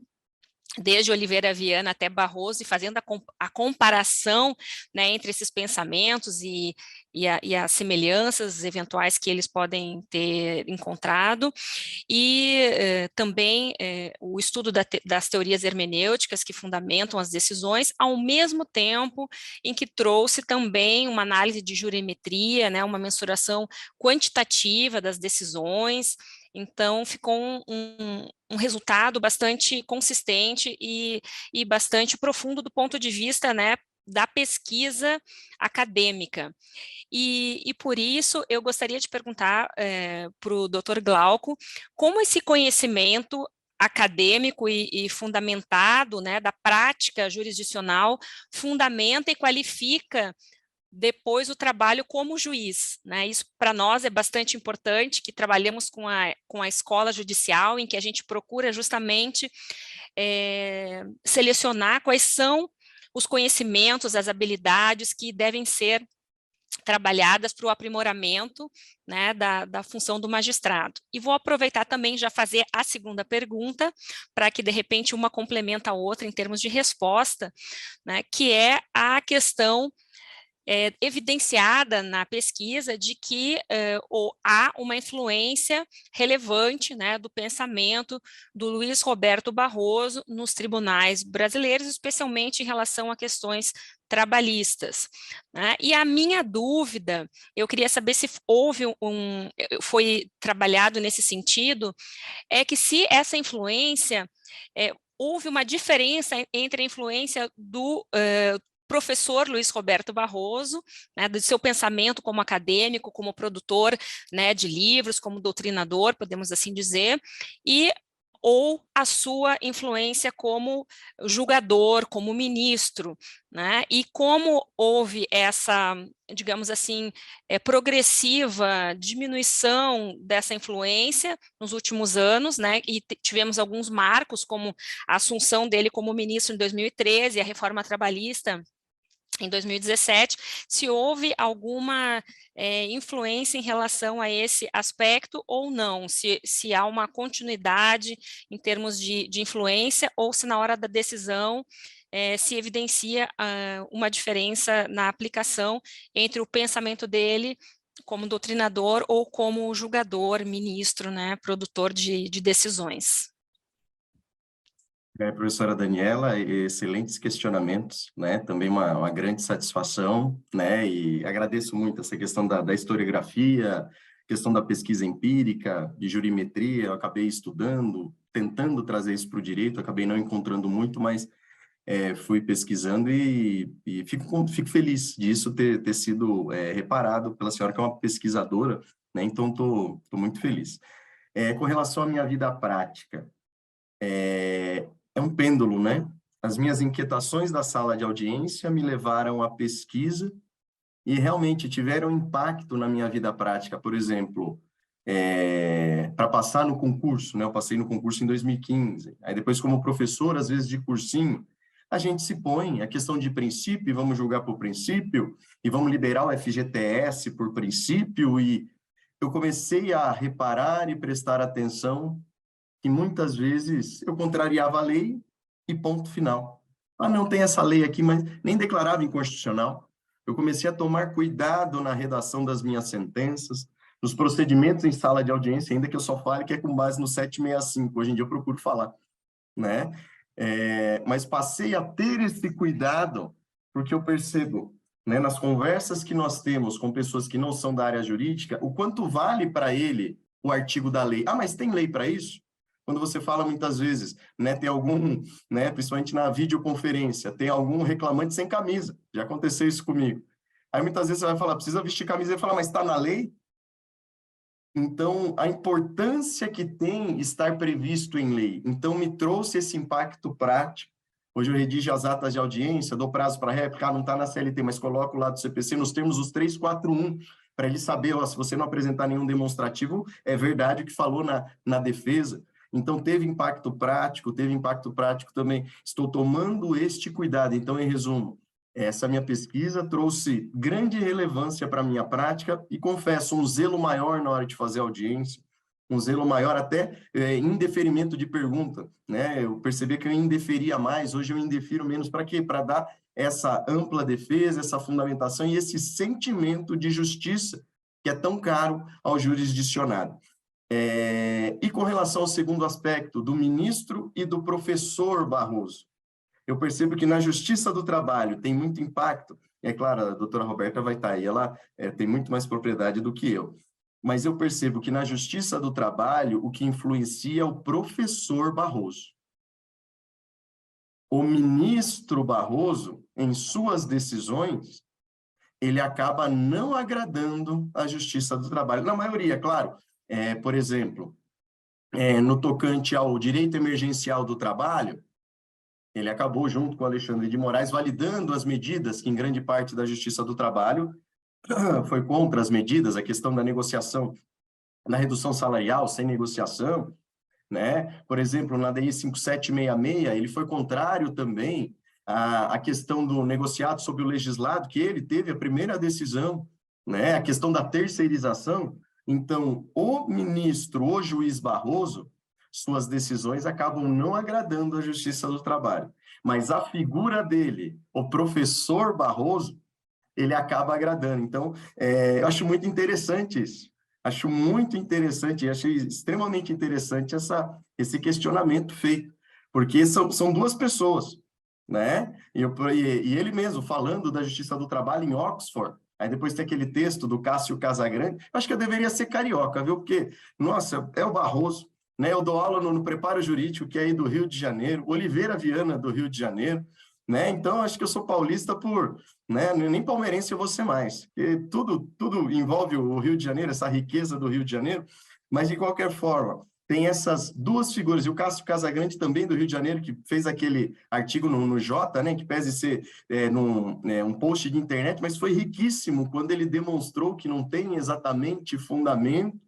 desde Oliveira Viana até Barroso, e fazendo a comparação, né, entre esses pensamentos e as semelhanças eventuais que eles podem ter encontrado, e também o estudo das teorias hermenêuticas que fundamentam as decisões, ao mesmo tempo em que trouxe também uma análise de jurimetria, né, uma mensuração quantitativa das decisões. Então, ficou um resultado bastante consistente e bastante profundo do ponto de vista, né, da pesquisa acadêmica. E por isso, eu gostaria de perguntar para o Dr. Glauco como esse conhecimento acadêmico e fundamentado, né, da prática jurisdicional fundamenta e qualifica depois o trabalho como juiz, né? Isso para nós é bastante importante, que trabalhamos com a escola judicial, em que a gente procura justamente selecionar quais são os conhecimentos, as habilidades que devem ser trabalhadas para o aprimoramento, né, da função do magistrado. E vou aproveitar também já fazer a segunda pergunta, para que de repente uma complementa a outra em termos de resposta, né, que é a questão evidenciada na pesquisa de que há uma influência relevante, né, do pensamento do Luiz Roberto Barroso nos tribunais brasileiros, especialmente em relação a questões trabalhistas, né? E a minha dúvida, eu queria saber se foi trabalhado nesse sentido, é que se essa influência, houve uma diferença entre a influência do professor Luiz Roberto Barroso, né, do seu pensamento como acadêmico, como produtor, né, de livros, como doutrinador, podemos assim dizer, ou a sua influência como julgador, como ministro, né, e como houve essa, digamos assim, progressiva diminuição dessa influência nos últimos anos, né, e tivemos alguns marcos, como a assunção dele como ministro em 2013, a reforma trabalhista em 2017, se houve alguma influência em relação a esse aspecto ou não, se há uma continuidade em termos de influência, ou se na hora da decisão se evidencia uma diferença na aplicação entre o pensamento dele como doutrinador ou como julgador, ministro, né, produtor de decisões. Professora Daniela, excelentes questionamentos, né? Também uma grande satisfação, né? E agradeço muito essa questão da historiografia, questão da pesquisa empírica, de jurimetria. Eu acabei estudando, tentando trazer isso para o direito, acabei não encontrando muito, mas fui pesquisando e fico feliz disso ter sido reparado pela senhora, que é uma pesquisadora, né? Então, estou muito feliz. Com relação à minha vida prática, é um pêndulo, né? As minhas inquietações da sala de audiência me levaram à pesquisa e realmente tiveram impacto na minha vida prática. Por exemplo, para passar no concurso, né? Eu passei no concurso em 2015. Aí depois, como professor, às vezes de cursinho, a gente se põe a questão de princípio, vamos julgar por princípio, e vamos liberar o FGTS por princípio, e eu comecei a reparar e prestar atenção que muitas vezes eu contrariava a lei e ponto final. Ah, não tem essa lei aqui, mas nem declarava inconstitucional. Eu comecei a tomar cuidado na redação das minhas sentenças, nos procedimentos em sala de audiência, ainda que eu só fale que é com base no 765. Hoje em dia eu procuro falar, né? Mas passei a ter esse cuidado porque eu percebo, né, nas conversas que nós temos com pessoas que não são da área jurídica, o quanto vale para ele o artigo da lei. Ah, mas tem lei para isso? Quando você fala muitas vezes, né, tem algum, né, principalmente na videoconferência, tem algum reclamante sem camisa. Já aconteceu isso comigo. Aí muitas vezes você vai falar, precisa vestir camisa, e fala, mas está na lei? Então, a importância que tem estar previsto em lei. Então, me trouxe esse impacto prático. Hoje eu redijo as atas de audiência, dou prazo para réplica, não está na CLT, mas coloco lá do CPC, nos termos os 341, para ele saber, ó, se você não apresentar nenhum demonstrativo, é verdade o que falou na defesa. Então, teve impacto prático também. Estou tomando este cuidado. Então, em resumo, essa minha pesquisa trouxe grande relevância para a minha prática e, confesso, um zelo maior na hora de fazer audiência, um zelo maior até em deferimento de pergunta, né? Eu percebi que eu indeferia mais, hoje eu indefiro menos. Para quê? Para dar essa ampla defesa, essa fundamentação e esse sentimento de justiça que é tão caro ao jurisdicionado. E com relação ao segundo aspecto, do ministro e do professor Barroso, eu percebo que na Justiça do Trabalho tem muito impacto. É claro, a doutora Roberta vai estar aí, ela tem muito mais propriedade do que eu. Mas eu percebo que na Justiça do Trabalho, o que influencia é o professor Barroso. o ministro Barroso, em suas decisões, ele acaba não agradando a Justiça do Trabalho. Na maioria, claro. Por exemplo, no tocante ao direito emergencial do trabalho, ele acabou, junto com Alexandre de Moraes, validando as medidas que, em grande parte da Justiça do Trabalho, foi contra as medidas, a questão da negociação, na redução salarial, sem negociação, né? Por exemplo, na DI 5766, ele foi contrário também à questão do negociado sobre o legislado, que ele teve a primeira decisão, né? A questão da terceirização. Então, o ministro, o juiz Barroso, suas decisões acabam não agradando a Justiça do Trabalho. Mas a figura dele, o professor Barroso, ele acaba agradando. Então, eu acho muito interessante isso. Acho muito interessante, achei extremamente interessante esse questionamento feito, porque são duas pessoas, né? E ele mesmo, falando da Justiça do Trabalho em Oxford, aí depois tem aquele texto do Cássio Casagrande, acho que eu deveria ser carioca, viu? Porque, nossa, é o Barroso, né? Eu dou aula no Preparo Jurídico, que é aí do Rio de Janeiro, Oliveira Viana, do Rio de Janeiro, né? Então, acho que eu sou paulista né? Nem palmeirense eu vou ser mais, porque tudo envolve o Rio de Janeiro, essa riqueza do Rio de Janeiro, mas de qualquer forma, tem essas duas figuras, e o Cássio Casagrande também do Rio de Janeiro, que fez aquele artigo no Jota, né? Que pese ser um post de internet, mas foi riquíssimo quando ele demonstrou que não tem exatamente fundamento,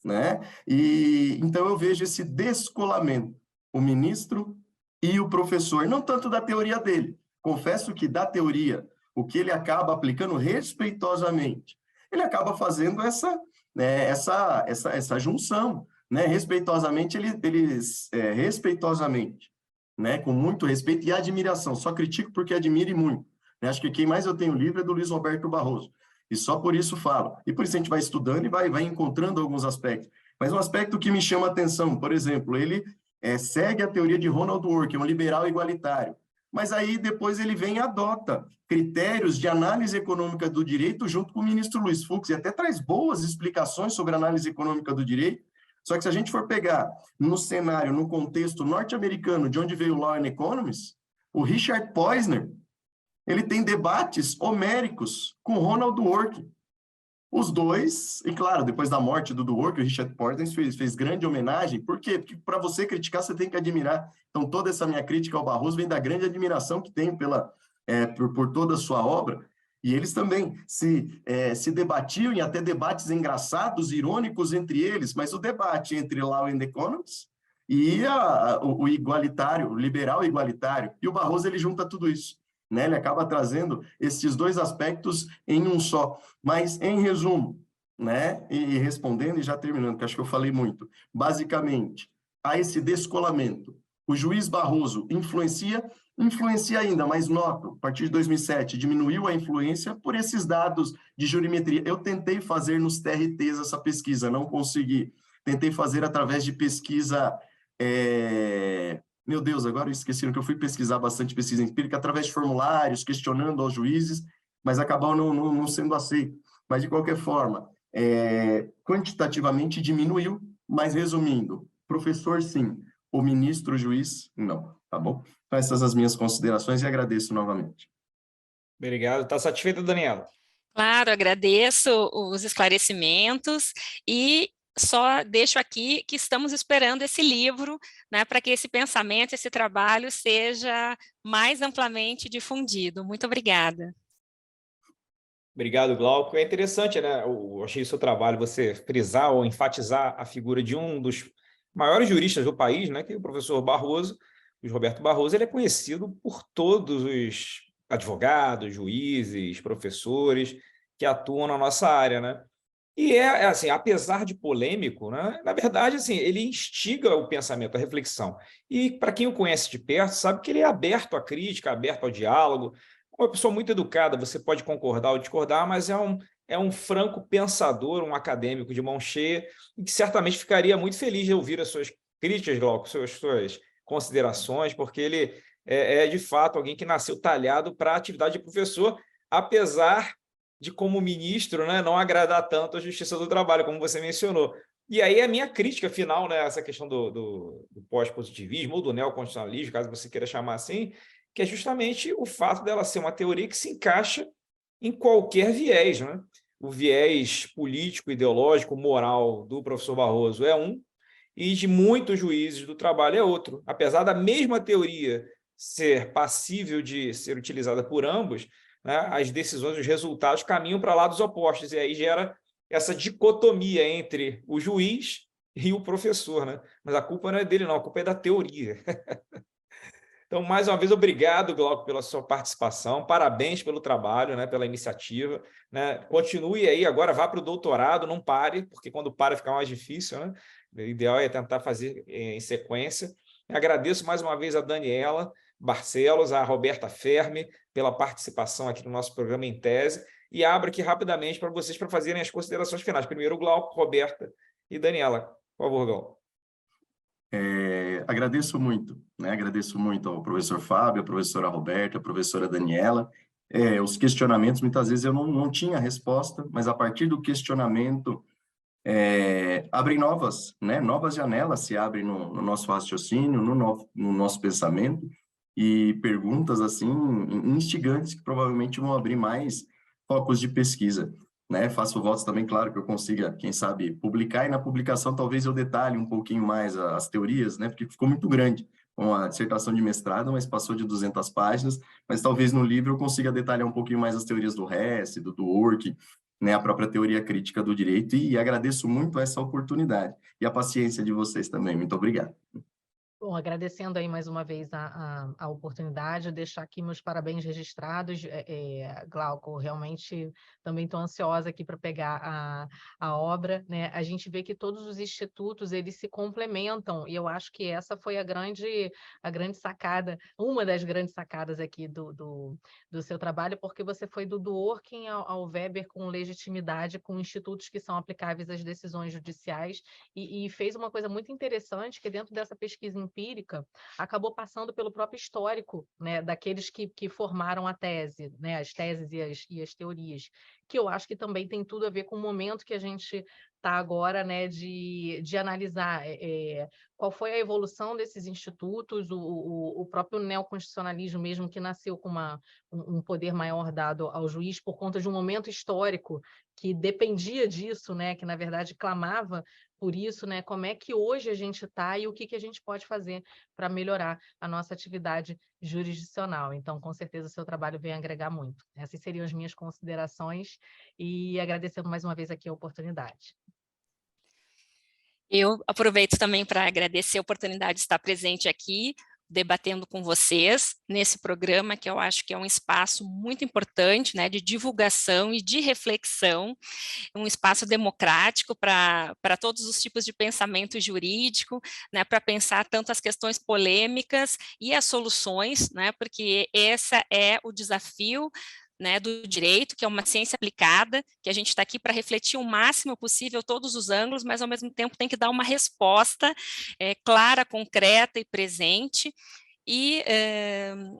né? E então eu vejo esse descolamento, o ministro e o professor, não tanto da teoria dele. Confesso que da teoria, o que ele acaba aplicando respeitosamente, ele acaba fazendo essa junção, né? Respeitosamente, respeitosamente, né? Com muito respeito e admiração. Só critico porque admiro e muito. Acho que quem mais eu tenho livro é do Luiz Roberto Barroso. E só por isso falo. E por isso a gente vai estudando e vai encontrando alguns aspectos. Mas um aspecto que me chama a atenção, por exemplo, ele segue a teoria de Ronald Dworkin, que é um liberal igualitário. Mas aí depois ele vem e adota critérios de análise econômica do direito junto com o ministro Luiz Fux, e até traz boas explicações sobre análise econômica do direito. Só que se a gente for pegar no cenário, no contexto norte-americano, de onde veio o Law and Economics, o Richard Posner, ele tem debates homéricos com Ronald Dworkin. Os dois, e claro, depois da morte do Dworkin, o Richard Posner fez grande homenagem. Por quê? Porque para você criticar, você tem que admirar. Então, toda essa minha crítica ao Barroso vem da grande admiração que tenho por toda a sua obra. E eles também se debatiam, e até debates engraçados, irônicos entre eles, mas o debate entre Law and Economics e o igualitário, o liberal igualitário, e o Barroso ele junta tudo isso. Né? Ele acaba trazendo esses dois aspectos em um só. Mas, em resumo, né? E respondendo e já terminando, que acho que eu falei muito, basicamente, há esse descolamento. O juiz Barroso influencia ainda, mas noto, a partir de 2007, diminuiu a influência por esses dados de jurimetria. Eu tentei fazer nos TRTs essa pesquisa, não consegui. Tentei fazer através de pesquisa... Meu Deus, agora eu esqueci que eu fui pesquisar bastante pesquisa empírica através de formulários, questionando aos juízes, mas acabou não sendo aceito. Mas, de qualquer forma, quantitativamente diminuiu, mas, resumindo, professor, sim, o ministro, o juiz, não, tá bom? Então, essas são as minhas considerações e agradeço novamente. Obrigado. Está satisfeita, Daniela? Claro, agradeço os esclarecimentos e só deixo aqui que estamos esperando esse livro, né, para que esse pensamento, esse trabalho seja mais amplamente difundido. Muito obrigada. Obrigado, Glauco. É interessante, né? Eu achei o seu trabalho, você frisar ou enfatizar a figura de um dos maiores juristas do país, né, que é o professor Barroso, Luiz Roberto Barroso. Ele é conhecido por todos os advogados, juízes, professores que atuam na nossa área, né? E assim, apesar de polêmico, né, na verdade, assim, ele instiga o pensamento, a reflexão. E para quem o conhece de perto, sabe que ele é aberto à crítica, aberto ao diálogo. Uma pessoa muito educada, você pode concordar ou discordar, mas é um franco pensador, um acadêmico de mão cheia, e que certamente ficaria muito feliz de ouvir as suas críticas, Glauco, suas considerações, porque ele de fato, alguém que nasceu talhado para a atividade de professor, apesar de, como ministro, né, não agradar tanto a Justiça do Trabalho, como você mencionou. E aí a minha crítica final, né, essa questão do pós-positivismo ou do neoconstitucionalismo, caso você queira chamar assim, que é justamente o fato dela ser uma teoria que se encaixa em qualquer viés, né? O viés político, ideológico, moral do professor Barroso é um, e de muitos juízes do trabalho é outro. Apesar da mesma teoria ser passível de ser utilizada por ambos, né, as decisões, os resultados caminham para lados opostos, e aí gera essa dicotomia entre o juiz e o professor, né? Mas a culpa não é dele, não, a culpa é da teoria. Então, mais uma vez, obrigado, Glauco, pela sua participação, parabéns pelo trabalho, né, pela iniciativa, né? Continue aí, agora vá para o doutorado, não pare, porque quando para fica mais difícil, né? O ideal é tentar fazer em sequência. Agradeço mais uma vez a Daniela Barcelos, a Roberta Fermi, pela participação aqui no nosso programa Em Tese, e abro aqui rapidamente para vocês para fazerem as considerações finais. Primeiro, Glauco, Roberta e Daniela. Por favor, Glauco. Agradeço muito, né? Agradeço muito ao professor Fábio, à professora Roberta, à professora Daniela. Os questionamentos, muitas vezes eu não tinha resposta, mas a partir do questionamento, abrem novas, né? Novas janelas se abrem no nosso raciocínio, no nosso pensamento, e perguntas, assim, instigantes que provavelmente vão abrir mais focos de pesquisa. Né? Faço votos também, claro, que eu consiga, quem sabe, publicar, e na publicação talvez eu detalhe um pouquinho mais as teorias, né? Porque ficou muito grande, uma dissertação de mestrado, mas passou de 200 páginas, mas talvez no livro eu consiga detalhar um pouquinho mais as teorias do Hess, do Dworkin, né? A própria teoria crítica do direito, e agradeço muito essa oportunidade, e a paciência de vocês também. Muito obrigado. Bom, agradecendo aí mais uma vez a oportunidade, deixar aqui meus parabéns registrados. Glauco, realmente também estou ansiosa aqui para pegar a obra, né? A gente vê que todos os institutos, eles se complementam, e eu acho que essa foi a grande sacada, uma das grandes sacadas aqui do seu trabalho, porque você foi do Dworkin ao Weber com legitimidade, com institutos que são aplicáveis às decisões judiciais, e fez uma coisa muito interessante, que dentro dessa pesquisa empírica, acabou passando pelo próprio histórico, né, daqueles que formaram a tese, né, as teses e as teorias, que eu acho que também tem tudo a ver com o momento que a gente está agora, né, de analisar qual foi a evolução desses institutos, o próprio neoconstitucionalismo mesmo, que nasceu com um poder maior dado ao juiz por conta de um momento histórico que dependia disso, né, que na verdade clamava por isso, né? Como é que hoje a gente está e o que a gente pode fazer para melhorar a nossa atividade jurisdicional. Então, com certeza, o seu trabalho vem agregar muito. Essas seriam as minhas considerações, e agradecendo mais uma vez aqui a oportunidade. Eu aproveito também para agradecer a oportunidade de estar presente aqui, debatendo com vocês nesse programa, que eu acho que é um espaço muito importante, né, de divulgação e de reflexão, um espaço democrático para todos os tipos de pensamento jurídico, né, para pensar tanto as questões polêmicas e as soluções, né, porque esse é o desafio, né, do direito, que é uma ciência aplicada, que a gente está aqui para refletir o máximo possível todos os ângulos, mas ao mesmo tempo tem que dar uma resposta clara, concreta e presente. E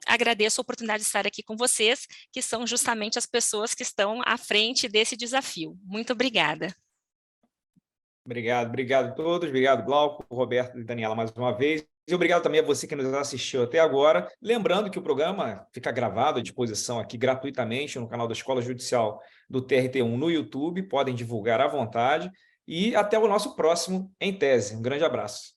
agradeço a oportunidade de estar aqui com vocês, que são justamente as pessoas que estão à frente desse desafio. Muito obrigada. Obrigado a todos, obrigado, Glauco, Roberto e Daniela, mais uma vez. E obrigado também a você que nos assistiu até agora. Lembrando que o programa fica gravado à disposição aqui gratuitamente no canal da Escola Judicial do TRT1 no YouTube, podem divulgar à vontade. E até o nosso próximo Em Tese. Um grande abraço.